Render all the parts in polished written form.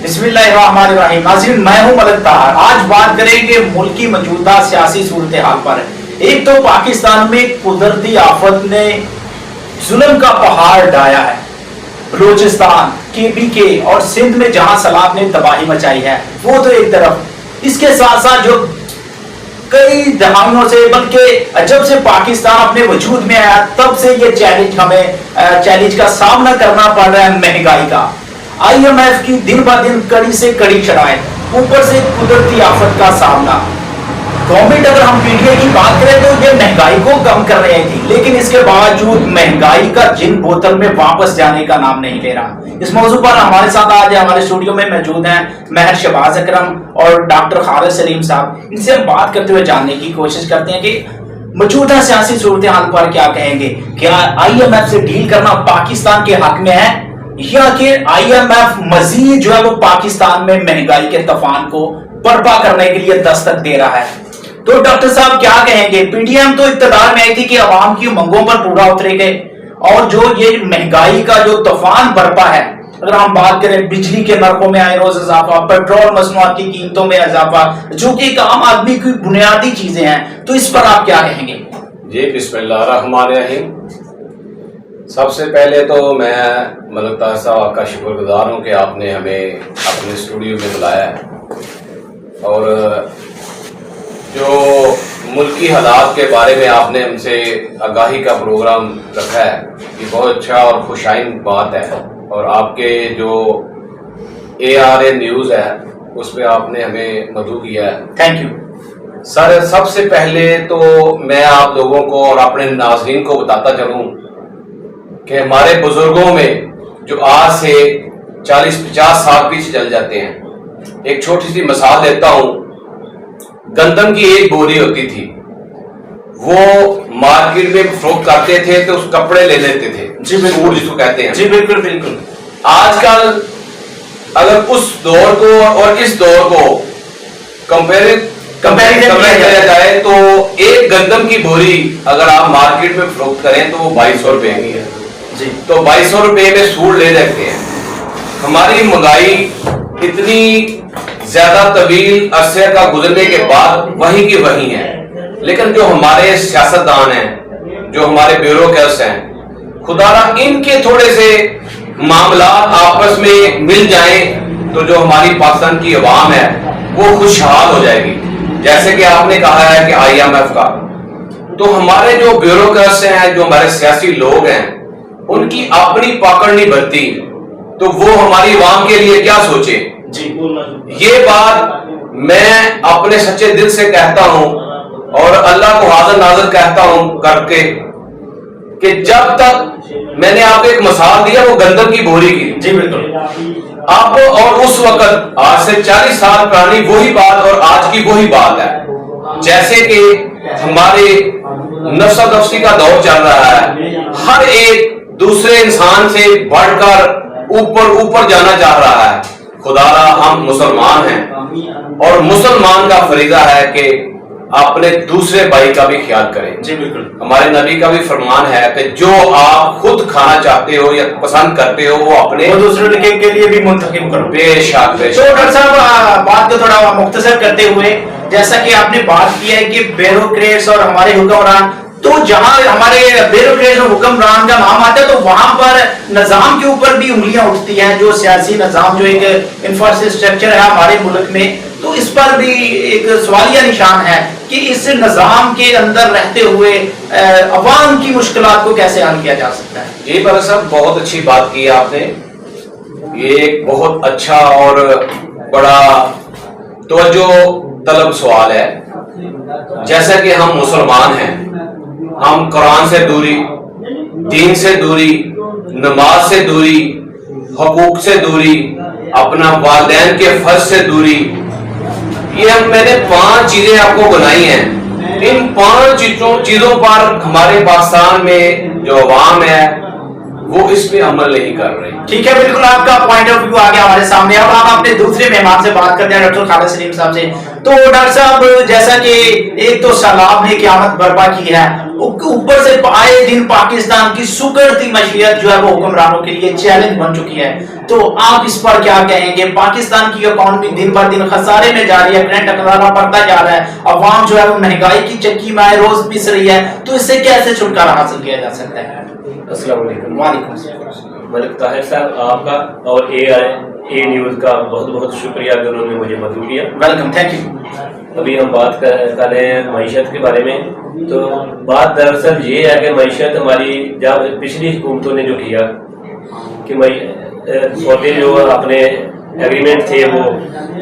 بسم اللہ الرحمن الرحیم. ناظرین میں ہوں ملک طاہر. آج بات کریں گے ملک کی موجودہ سیاسی صورتحال پر. ایک تو پاکستان میں قدرتی آفت نے ظلم کا پہاڑ ڈھایا ہے. بلوچستان KPK اور سندھ میں جہاں سیلاب نے تباہی مچائی ہے وہ تو ایک طرف. اس کے ساتھ ساتھ جو کئی دہائیوں سے بلکہ جب سے پاکستان اپنے وجود میں آیا تب سے یہ چیلنج کا سامنا کرنا پڑ رہا ہے مہنگائی کا. IMF کی دن بہ دن کڑی سے کڑی شرائط, اوپر سے قدرتی آفت کا سامنا. گورنمنٹ اگر ہم PTI کی بات کریں تو یہ مہنگائی کو کم کر رہی تھی, لیکن اس کے باوجود مہنگائی کا جن بوتل میں واپس جانے کا نام نہیں لے رہا. اس موضوع پر ہمارے ساتھ آج ہمارے اسٹوڈیو میں موجود ہیں مہر شہباز اکرم اور ڈاکٹر خالد سلیم صاحب. ان سے ہم بات کرتے ہوئے جاننے کی کوشش کرتے ہیں کہ موجودہ سیاسی صورتحال پر کیا کہیں گے. کیا IMF سے ڈیل کرنا پاکستان کے حق میں ہے یا کہ IMF مزید جو ہے وہ پاکستان میں مہنگائی کے طوفان کو برپا کرنے کے لیے دستک دے رہا ہے؟ تو ڈاکٹر صاحب کیا کہیں گے. PTM تو اقتدار میں آئی تھی کہ عوام کی امنگوں پر پورا اترے گئے, اور جو یہ مہنگائی کا جو طوفان برپا ہے, اگر ہم بات کریں بجلی کے نرخوں میں آئے روز اضافہ, پیٹرول مصنوعات کی قیمتوں میں اضافہ, جو کہ ایک عام آدمی کی بنیادی چیزیں ہیں, تو اس پر آپ کیا کہیں گے؟ جی بسم اللہ الرحمن الرحیم. سب سے پہلے تو میں ملک طاہر صاحب کا شکر گزار ہوں کہ آپ نے ہمیں اپنے اسٹوڈیو میں بلایا ہے, اور جو ملکی حالات کے بارے میں آپ نے ہم سے آگاہی کا پروگرام رکھا ہے, یہ بہت اچھا اور خوشائن بات ہے. اور آپ کے جو ARA نیوز ہے اس پہ آپ نے ہمیں مدعو کیا ہے, تھینک یو سر. سب سے پہلے تو میں آپ لوگوں کو اور اپنے ناظرین کو بتاتا چلوں کہ ہمارے بزرگوں میں جو آج سے 40-50 سال پیچھے چل جاتے ہیں, ایک چھوٹی سی مثال دیتا ہوں. گندم کی ایک بوری ہوتی تھی, وہ مارکیٹ میں فروخت کرتے تھے تو اس کپڑے لے لیتے تھے, سوٹ جس کو کہتے ہیں. جی بالکل بالکل. آج کل اگر اس دور کو اور اس دور کو کمپیریزن کیا جائے تو ایک گندم کی بوری اگر آپ مارکیٹ میں فروخت کریں تو وہ 2200 روپے کی ہے. جی تو 2200 روپے میں سوٹ لے سکتے ہیں. ہماری مہنگائی اتنی زیادہ طویل عرصے کا گزرنے کے بعد وہی کی وہی ہے, لیکن جو ہمارے سیاستدان ہیں, جو ہمارے بیوروکریٹس ہیں, خدا را ان کے تھوڑے سے معاملات آپس میں مل جائیں تو جو ہماری پاکستان کی عوام ہے وہ خوشحال ہو جائے گی. جیسے کہ آپ نے کہا ہے کہ IMF کا, تو ہمارے جو بیوروکریٹس ہیں, جو ہمارے سیاسی لوگ ہیں, ان کی اپنی پکڑ نہیں بھرتی تو وہ ہماری عوام کے لیے کیا سوچے. یہ بات میں اپنے سچے دل سے کہتا ہوں اور اللہ کو حاضر ناظر کہتا ہوں کر کے کہ جب تک میں نے آپ کو ایک مثال دیا وہ گندم کی بوری کی. جی بالکل. آپ اور اس وقت آج سے 40 سال پرانی وہی بات اور آج کی وہی بات ہے. جیسے کہ ہمارے نفسا نفسی کا دور چل رہا ہے, ہر ایک دوسرے انسان سے بڑھ کر اوپر جانا چاہ رہا ہے. خدا را ہم مسلمان ہیں اور مسلمان کا فریضہ ہے کہ اپنے دوسرے بھائی کا بھی خیال کریں. جی بالکل. ہمارے نبی کا بھی فرمان ہے کہ جو آپ خود کھانا چاہتے ہو یا پسند کرتے ہو وہ اپنے دوسرے کے لیے بھی منتخب کرو. بے شک. تو ڈاکٹر صاحب بات کو تھوڑا مختصر کرتے ہوئے, جیسا کہ آپ نے بات کی ہے کہ بیوروکریٹس اور ہمارے حکمران, تو جہاں ہمارے بیوروکریٹس اور حکمران کا نام آتا ہے تو وہاں پر نظام کے اوپر بھی انگلیاں اٹھتی ہیں. جو سیاسی نظام, جو ایک انفراسٹرکچر ہے ہمارے ملک میں, تو اس پر بھی ایک سوالیہ نشان ہے کہ اس نظام کے اندر رہتے ہوئے عوام کی مشکلات کو کیسے حل کیا جا سکتا ہے. جی بھائی صاحب, بہت اچھی بات کی آپ نے. یہ ایک بہت اچھا اور بڑا توجہ طلب سوال ہے. جیسا کہ ہم مسلمان ہیں, ہم قرآن سے دوری, دین سے دوری, نماز سے دوری, حقوق سے دوری, اپنا والدین کے فرض سے دوری, یہ میں نے 5 چیزیں آپ کو بنائی ہیں. ان 5 چیزوں پر ہمارے پاکستان میں جو عوام ہے وہ اس پہ عمل نہیں کر رہے. ٹھیک ہے, بالکل آپ کا پوائنٹ آف ویو آ گیا ہمارے سامنے. اب ہم اپنے دوسرے مہمان سے بات کرتے ہیں, ڈاکٹر خالد سلیم صاحب سے. تو ڈاکٹر صاحب, جیسا کہ ایک تو سیلاب نے قیامت برپا کی ہے, اوپر سے آئے دن پاکستان کی سکڑتی معیشت جو ہے وہ حکمرانوں کے لیے چیلنج بن چکی ہے. تو آپ اس پر کیا کہیں گے؟ پاکستان کی اکانومی دن بر دن خسارے میں جا رہی ہے, کرنٹ خسارہ بڑھتا جا رہا ہے, عوام جو ہے وہ مہنگائی کی چکی میں روز پس رہی ہے. تو اس سے کیسے چھٹکارا حاصل کیا جا سکتا ہے؟ السلام علیکم. وعلیکم السلام. ملک طاہر صاحب, آپ کا اور اے نیوز کا بہت بہت شکریہ کہ انہوں نے مجھے مدعو کیا. Welcome, thank you. ابھی ہم بات کر رہے ہیں معیشت کے بارے میں. تو بات دراصل یہ ہے کہ معیشت ہماری جب پچھلی حکومتوں نے جو کیا کہ سودے جو اپنے ایگریمنٹ تھے وہ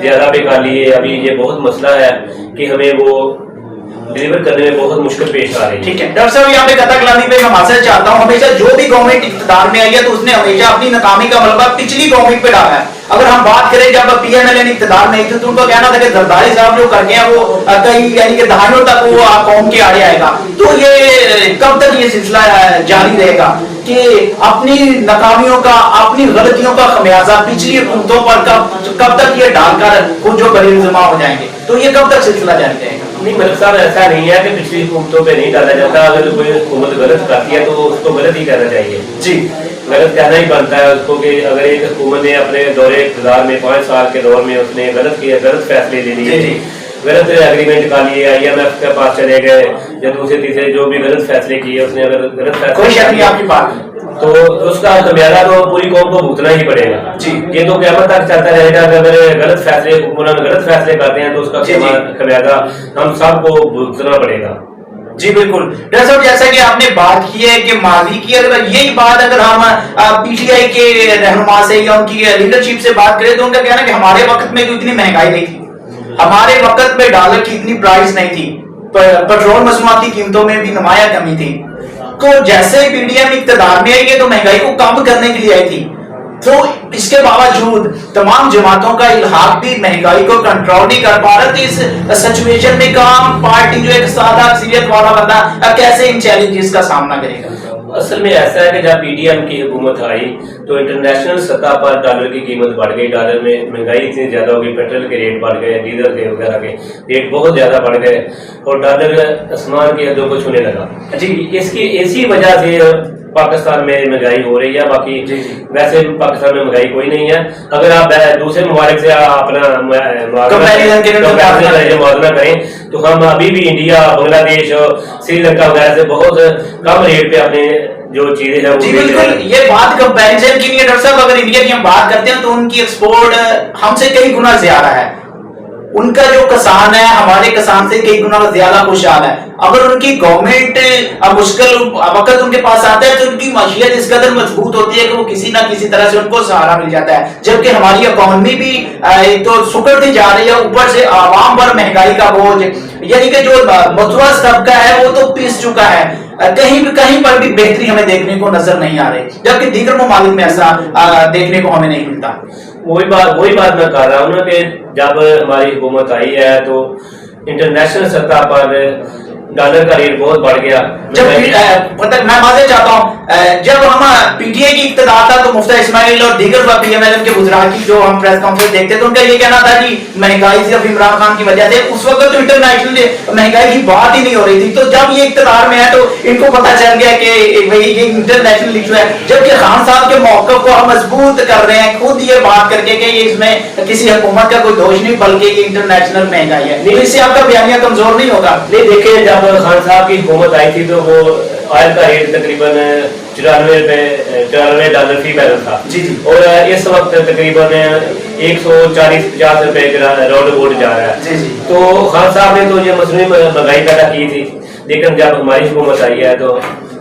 زیادہ پہ کر لیے. ابھی یہ بہت مسئلہ ہے کہ ہمیں وہ ڈلیور کرنے میں بہت مشکل پیش آ رہی ہے. ٹھیک ہے ڈاکٹر صاحب, یہاں پہ قطع کلامی پہ میں معذرت چاہتا ہوں. ہمیشہ جو بھی گورنمنٹ اقتدار میں آئی ہے تو اس نے ہمیشہ اپنی ناکامی کا ملبہ پچھلی گورنمنٹ پہ ڈالا ہے. اگر ہم بات کریں جب پی ایم ایل این اقتدار میں تھے تو ان کو کہنا تھا کہ زرداری صاحب جو کر گئے ہیں وہ کئی یعنی کہ دہائیوں تک وہ قوم کے آڑے آئے گا. تو یہ کب تک یہ سلسلہ جاری رہے گا کہ اپنی ناکامیوں کا, اپنی غلطیوں کا خمیازہ پچھلی حکومتوں پر کب تک یہ ڈال کر خود جو بری الزام ہو جائیں گے؟ تو یہ کب تک سلسلہ جاری رہے گا؟ نہیں ملک صاحب, ایسا نہیں ہے کہ پچھلی حکومتوں پہ نہیں ڈالا جاتا. اگر کوئی حکومت غلط کرتی ہے تو اس کو غلط ہی کہنا چاہیے. جی, غلط کہنا ہی بنتا ہے اس کو کہ اگر ایک حکومت نے اپنے دور اقتدار میں 5 سال کے دور میں اس نے غلط کیا, غلط فیصلے لے لیے, غلط ایگریمنٹ کا لیے, آئی ایم ایف کے پاس چلے گئے یا دوسرے تیسرے جو بھی غلط فیصلے کیے اس نے, اگر غلط فیصلے آپ کی بات تو اس کا خمیازہ تو پوری قوم کو بھگتنا ہی پڑے گا. جی, یہ تو قیامت تک چلتا رہے گا. اگر غلط فیصلے حکمران غلط فیصلے کرتے ہیں تو اس کا خمیازہ ہم سب کو بھگتنا پڑے گا. جی بالکل. ڈاکٹر صاحب, جیسا کہ آپ نے بات کی ہے کہ ماضی کی, اگر یہی بات اگر ہم پی ٹی آئی کے رہنما سے یا ان کی لیڈرشپ سے بات کریں تو ان کا کہنا ہے کہ ہمارے وقت میں تو اتنی مہنگائی نہیں تھی, ہمارے وقت میں ڈالر کی اتنی پرائس نہیں تھی, پیٹرول مصنوعاتی قیمتوں میں بھی نمایاں کمی تھی. تو جیسے پی ڈی ایم اقتدار میں آئی ہے تو مہنگائی کو کم کرنے کے لیے آئی تھی. تو اس کے باوجود تمام جماعتوں کا الحاق بھی مہنگائی کو کنٹرول نہیں کر پا رہا. تو اس سچویشن میں کام پارٹی جو ایک سادہ اکثریت والا بندہ کیسے ان چیلنجز کا سامنا کرے گا؟ اصل میں ایسا ہے کہ جب پی ڈی ایم کی حکومت آئی تو انٹرنیشنل سطح پر ڈالر کی قیمت بڑھ گئی. ڈالر میں مہنگائی اتنی زیادہ ہو گئی, پیٹرول کے ریٹ بڑھ گئے, ڈیزل کے وغیرہ کے ریٹ بہت زیادہ بڑھ گئے اور ڈالر آسمان کی حدوں کو چھونے لگا. جی, اس کی اسی وجہ سے پاکستان میں مہنگائی ہو رہی ہے. باقی ویسے پاکستان میں مہنگائی کوئی نہیں ہے. اگر آپ دوسرے ممالک سے اپنا موازنہ کریں تو ہم ابھی بھی انڈیا, بنگلہ دیش, سری لنکا وغیرہ سے بہت کم ریٹ پہ اپنے جو چیزیں ہیں. جی بالکل, یہ بات کمپیریزن کی نہیں ہے ڈاکٹر صاحب. اگر انڈیا کی ہم بات کرتے ہیں تو ان کی ایکسپورٹ ہم سے کئی گنا زیادہ ہے. ان کا جو کسان ہے ہمارے کسان سے کئی گنا زیادہ خوشحال ہے. اگر ان کی گورنمنٹ مشکل وقت ان کے پاس آتا ہے تو ان کی معیشت اس قدر مضبوط ہوتی ہے کہ وہ کسی نہ کسی طرح سے ان کو سہارا مل جاتا ہے. جبکہ ہماری اکانومی بھی تو سکڑتی جا رہی ہے, اوپر سے عوام پر مہنگائی کا بوجھ, یعنی کہ جو متوسط طبقہ ہے وہ تو پس چکا ہے. کہیں پر بھی بہتری ہمیں دیکھنے کو نظر نہیں آ رہی, جبکہ دیگر ممالک میں ایسا دیکھنے کو ہمیں نہیں ملتا. وہی بات میں کہہ رہا ہوں نا کہ جب ہماری حکومت آئی ہے تو انٹرنیشنل سطح پر ڈالر کا ریٹ بہت بڑھ گیا. میں معذرت چاہتا ہوں, جب ہم پی ٹی آئی کی اقتدار تھا تو مفتہ اسماعیل اور دیگر پی ایم ایل این کے وزراء کی جو ہم پریس کانفرنس دیکھتے تو ان کا یہ کہنا تھا کہ مہنگائی صرف عمران خان کی وجہ سے. اس وقت تو انٹرنیشنل مہنگائی کی بات ہی نہیں ہو رہی تھی. تو جب یہ اقتدار میں ہے تو ان کو پتہ چل گیا کہ یہ انٹرنیشنل ایشو ہے, جبکہ خان صاحب کے موقف کو ہم مضبوط کر رہے ہیں خود یہ بات کر کے کہ یہ اس میں کسی حکومت کا کوئی دوش نہیں بلکہ یہ انٹرنیشنل مہنگائی ہے. اس سے آپ کا بیانیہ کمزور نہیں ہوگا. نہیں دیکھیں, جب خان صاحب کی حکومت آئی تھی تو وہ آئل کا ریٹ تقریباً 94 ڈالر فی بیرل تھا. اور اس وقت تقریباً 140-50 روپے راؤنڈ اباؤٹ جا رہا ہے. تو خان صاحب نے تو یہ مصنوعی مہنگائی پیدا کی تھی, لیکن جب ہماری حکومت آئی ہے تو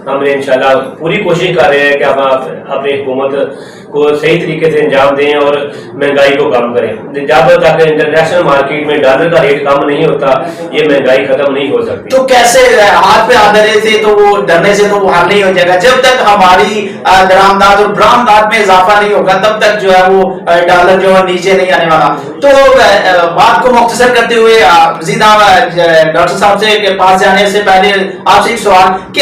ہم نے انشاءاللہ پوری کوشش کر رہے ہیں کہ ہم اپنی حکومت کو صحیح طریقے سے انجام دیں اور مہنگائی کو کم کریں. جب تک انٹرنیشنل مارکیٹ میں ڈالر کا ریٹ کم نہیں ہوتا یہ مہنگائی ختم نہیں ہو سکتی. تو کیسے ہاتھ پہ آدھرے سے تو وہ ڈرنے سے تو وہ حل نہیں ہو جائے گا. جب تک ہماری درآمدات اور برآمدات میں اضافہ نہیں ہوگا تب تک جو ہے وہ ڈالر جو ہے نیچے نہیں آنے والا. تو بات کو مختصر کرتے ہوئے مزید ڈاکٹر صاحب سے پاس جانے سے پہلے آپ سے ایک سوال کہ